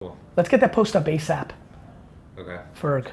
Cool. Let's get that post up ASAP. Okay. Ferg.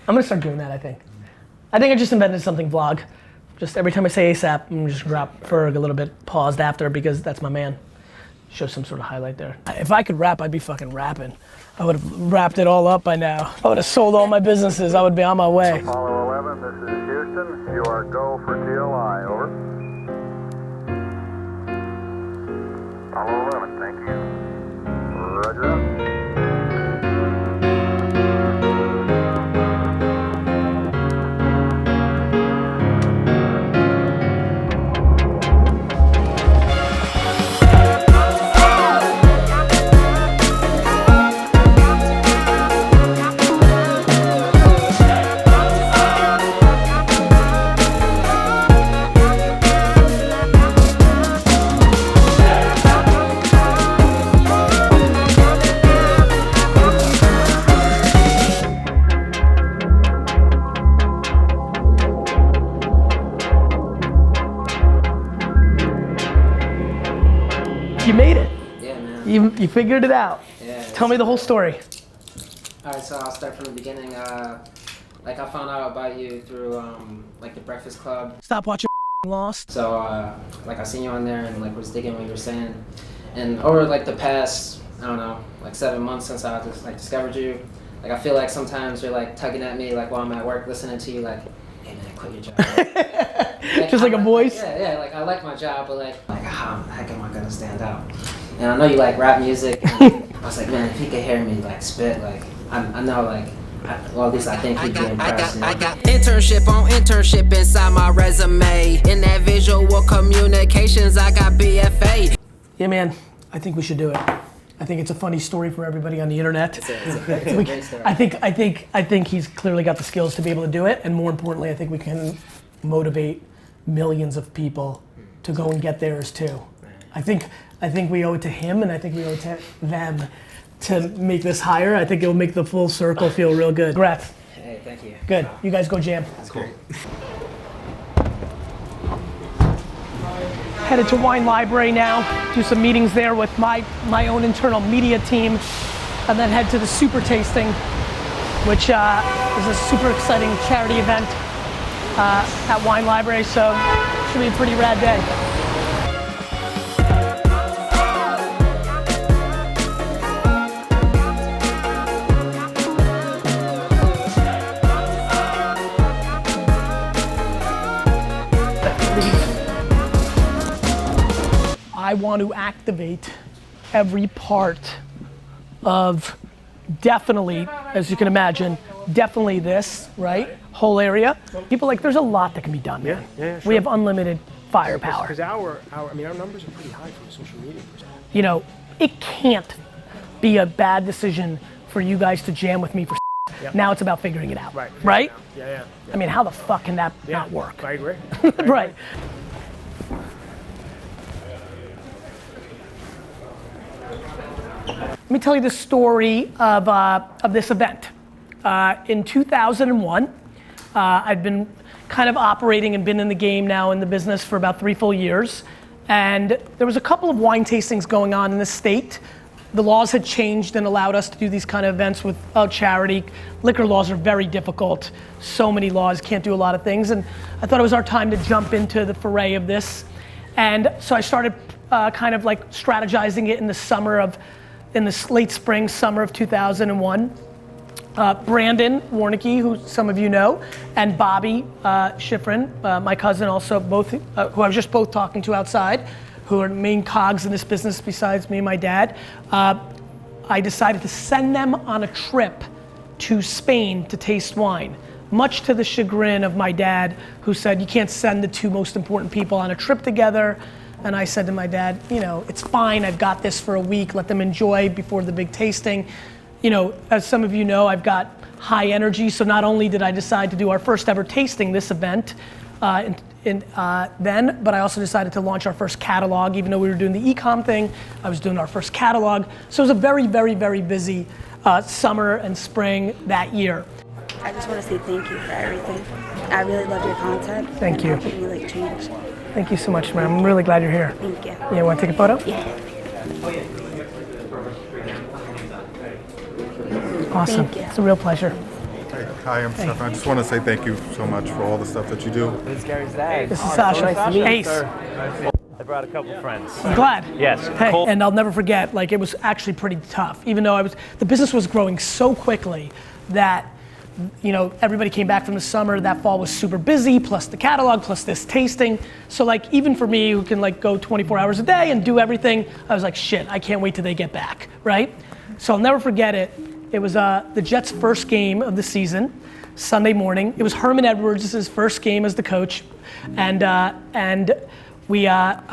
I'm gonna start doing that, I think. I just invented something vlog. Just every time I say ASAP, I'm just drop Ferg a little bit, paused after, because that's my man. Show some sort of highlight there. If I could rap, I'd be fucking rapping. I would have wrapped it all up by now. I would have sold all my businesses. I would be on my way. Apollo 11, this is Houston. You are go for TLI, over. Apollo 11, thank you. Roger up. You made it. Yeah, man. You figured it out. Yeah. Tell me the whole story. All right, so I'll start from the beginning. Like I found out about you through like the Breakfast Club. Stop watching Lost. So like I seen you on there and like was digging what you were saying. And over like the past, I don't know, like 7 months since I just like discovered you, like I feel like sometimes you're like tugging at me like while I'm at work listening to you like, hey man, quit your job. Just like a voice? Yeah, like I like my job, but like how the heck am I gonna stand out? And I know you like rap music, and I was like, man, if he could hear me like spit, like I know like, well at least I think he'd be impressed. I got internship on internship inside my resume. In that visual communications, I got BFA. Yeah, man, I think we should do it. I think it's a funny story for everybody on the internet. It's a great story. I think he's clearly got the skills to be able to do it, and more importantly, I think we can motivate millions of people to go and get theirs too. I think we owe it to him, and I think we owe it to them to make this higher. I think it'll make the full circle feel real good. Congrats. Hey, thank you. Good. You guys go jam. That's cool. Headed to Wine Library now, do some meetings there with my own internal media team, and then head to the Super Tasting, which is a super exciting charity event at Wine Library, so it should be a pretty rad day. I want to activate every part of definitely, as you can imagine, definitely this, right? Whole area. People like, there's a lot that can be done, man. Yeah, sure. We have unlimited firepower. Because our numbers are pretty high from a social media perspective. You know, it can't be a bad decision for you guys to jam with me for Yep. Now it's about figuring it out, Right. Right? Yeah. I mean, how the fuck can that not work? I agree. Right. Let me tell you the story of this event. In 2001, I'd been kind of operating and been in the game now in the business for about 3 full years. And there was a couple of wine tastings going on in the state. The laws had changed and allowed us to do these kind of events without charity. Liquor laws are very difficult. So many laws, can't do a lot of things. And I thought it was our time to jump into the foray of this. And so I started kind of like strategizing it in the late spring, summer of 2001. Brandon Warnicki, who some of you know, and Bobby Schifrin, my cousin also, both who I was just both talking to outside, who are main cogs in this business besides me and my dad. I decided to send them on a trip to Spain to taste wine, much to the chagrin of my dad, who said, you can't send the 2 most important people on a trip together. And I said to my dad, you know, it's fine, I've got this for a week, let them enjoy before the big tasting. You know, as some of you know, I've got high energy, so not only did I decide to do our first ever tasting, this event, then, but I also decided to launch our first catalog. Even though we were doing the e-com thing, I was doing our first catalog. So it was a very, very, very busy summer and spring that year. I just want to say thank you for everything. I really love your content. Thank you. Helping me like change. Thank you so much, man. I'm really glad you're here. Thank you. Yeah, want to take a photo? Yeah. Awesome. Thank you. It's a real pleasure. Hi, I'm Stefan. I just want to say thank you so much for all the stuff that you do. This is Gary's dad. This is Sasha. Nice to meet you, Ace. sir. I brought a couple friends. I'm glad. Yes. Hey, Cole. and I'll never forget, like, it was actually pretty tough. Even though the business was growing so quickly that, you know, everybody came back from the summer. That fall was super busy, plus the catalog, plus this tasting. So like, even for me, who can like go 24 hours a day and do everything, I was like, shit, I can't wait till they get back, right? So I'll never forget it. It was the Jets' first game of the season, Sunday morning. It was Herman Edwards' first game as the coach, and I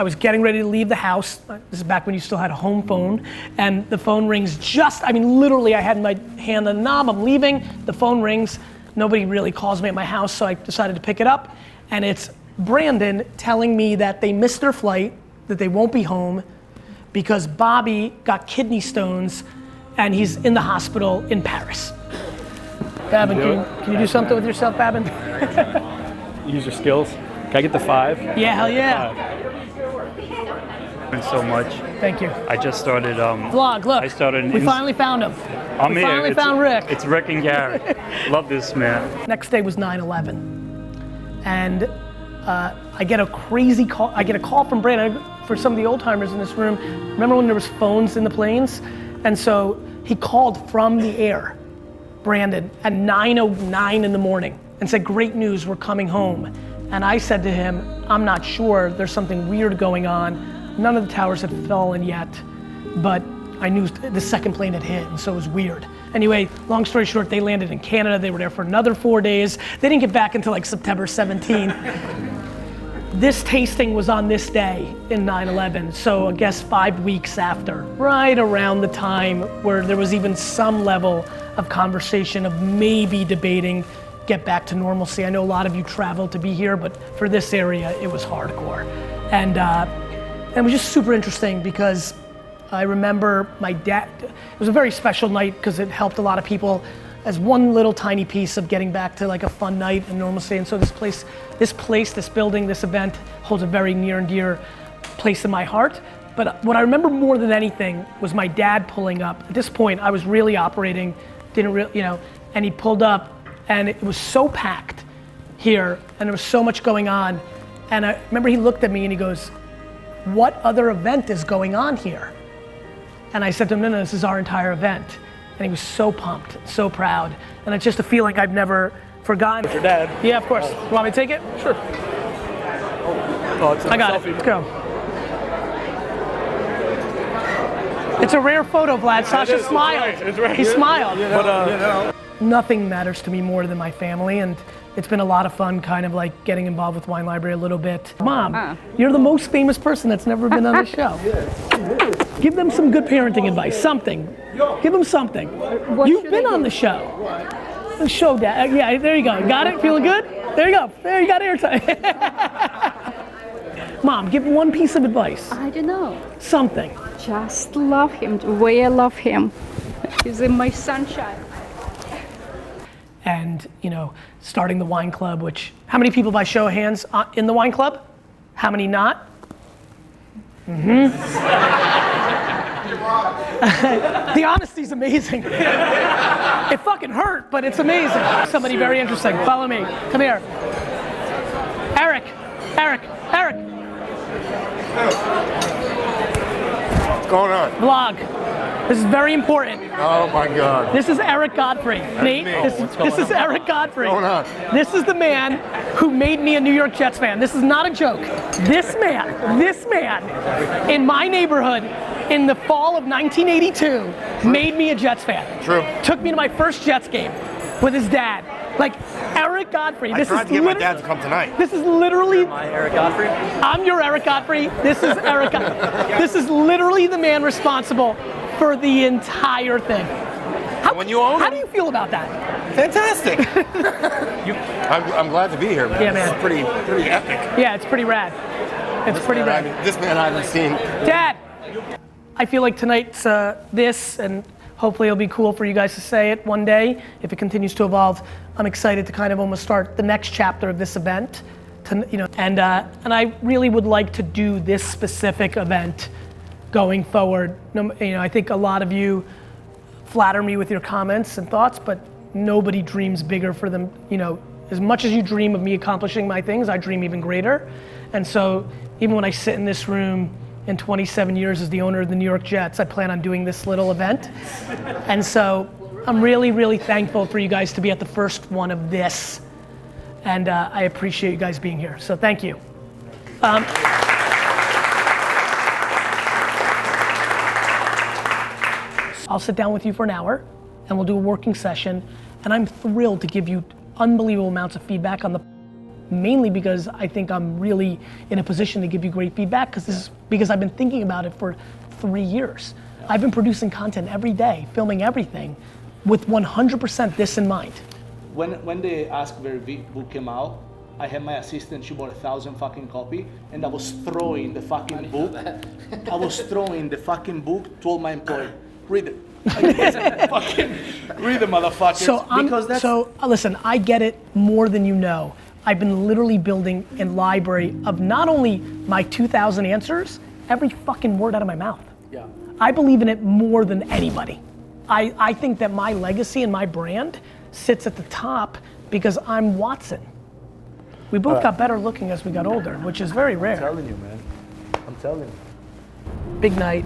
was getting ready to leave the house. This is back when you still had a home phone, and the phone rings literally I had my hand on the knob, I'm leaving, the phone rings. Nobody really calls me at my house, so I decided to pick it up, and it's Brandon telling me that they missed their flight, that they won't be home, because Bobby got kidney stones, and he's in the hospital in Paris. Babin, can you do something with yourself, Babin? Use your skills. Can I get the 5? Yeah, hell yeah. Thanks so much. Thank you. I just started. Vlog, look. I started. We finally found him. I'm We here. finally found Rick. It's Rick and Gary. Love this man. Next day was 9/11, and I get a crazy call. I get a call from Brandon. For some of the old timers in this room, remember when there was phones in the planes? And so he called from the air, Brandon, at 9:09 in the morning and said, great news, we're coming home. And I said to him, I'm not sure, there's something weird going on. None of the towers had fallen yet, but I knew the second plane had hit, and so it was weird. Anyway, long story short, they landed in Canada. They were there for another 4 days. They didn't get back until like September 17. This tasting was on this day in 9/11, so I guess 5 weeks after, right around the time where there was even some level of conversation of maybe debating get back to normalcy. I know a lot of you traveled to be here, but for this area, it was hardcore. And it was just super interesting because I remember my dad, it was a very special night because it helped a lot of people as one little tiny piece of getting back to like a fun night and normalcy. And so this building, this event holds a very near and dear place in my heart. But what I remember more than anything was my dad pulling up. At this point, I was really operating, and he pulled up and it was so packed here and there was so much going on. And I remember he looked at me and he goes, what other event is going on here? And I said to him, no, this is our entire event. And he was so pumped, so proud. And it's just a feeling I've never forgotten. Your dad. Yeah, of course. You want me to take it? Sure. Oh, it's I got it. Let's go. It's a rare photo, Vlad. Sasha smiled. It's right. He smiled. But Nothing matters to me more than my family, and it's been a lot of fun kind of like getting involved with Wine Library a little bit. Mom, you're the most famous person that's never been on the show. Give them some good parenting advice, something. Give them something. You've been on the show. The show, Dad. Yeah, there you go. Got it? Feeling good? There you go. There you got airtime. Mom, give one piece of advice. I don't know. Something. Just love him the way I love him. He's in my sunshine. And, starting the wine club, which, how many people by show of hands in the wine club? How many not? The honesty's amazing. It fucking hurt, but it's amazing. Somebody very interesting, follow me, come here. Eric. What's going on? Vlog. This is very important. Oh my God. This is Eric Godfrey. Nate, me. this is Eric Godfrey. What's going on? This is the man who made me a New York Jets fan. This is not a joke. This man, in my neighborhood, in the fall of 1982, made me a Jets fan. True. Took me to my first Jets game with his dad. Like, Eric Godfrey. I tried to get my dad to come tonight. This is literally. my Eric Godfrey. I'm your Eric Godfrey. This is Eric. This is literally the man responsible for the entire thing. When you own How him, do you feel about that? fantastic. I'm glad to be here, man. Yeah, man. It's pretty epic. Yeah, it's pretty rad. It's pretty rad. This man I haven't seen. Dad, I feel like tonight's this, and hopefully it'll be cool for you guys to say it one day if it continues to evolve. I'm excited to kind of almost start the next chapter of this event. And I really would like to do this specific event going forward. I think a lot of you flatter me with your comments and thoughts, but nobody dreams bigger for them. As much as you dream of me accomplishing my things, I dream even greater. And so even when I sit in this room in 27 years as the owner of the New York Jets, I plan on doing this little event. And so I'm really, really thankful for you guys to be at the first one of this. And I appreciate you guys being here. So thank you. I'll sit down with you for an hour and we'll do a working session. And I'm thrilled to give you unbelievable amounts of feedback mainly because I think I'm really in a position to give you great feedback because I've been thinking about it for 3 years. I've been producing content every day, filming everything with 100% this in mind. When the Ask Garyvee book came out, I had my assistant, she bought 1,000 fucking copy, and I was throwing the fucking book. I was throwing the fucking book to all my employees. Read it. Fucking read it, motherfucker. Listen, I get it more than you know. I've been literally building a library of not only my 2,000 answers, every fucking word out of my mouth. Yeah. I believe in it more than anybody. I think that my legacy and my brand sits at the top because I'm Watson. We both got better looking as we got older, which is very rare. I'm telling you, man. I'm telling you. Big night.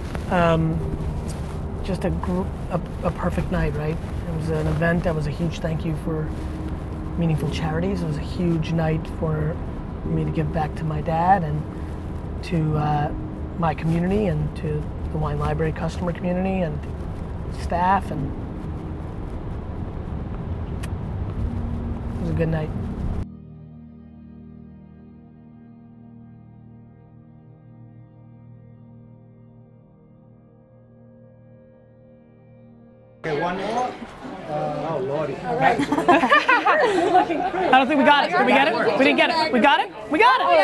Just a perfect night, right? It was an event that was a huge thank you for meaningful charities. It was a huge night for me to give back to my dad and to my community and to the wine library customer community and staff, and it was a good night. Okay, one more. Oh, Lordy. All right. I don't think we got it. Did we get it? We didn't get it. We got it? We got it.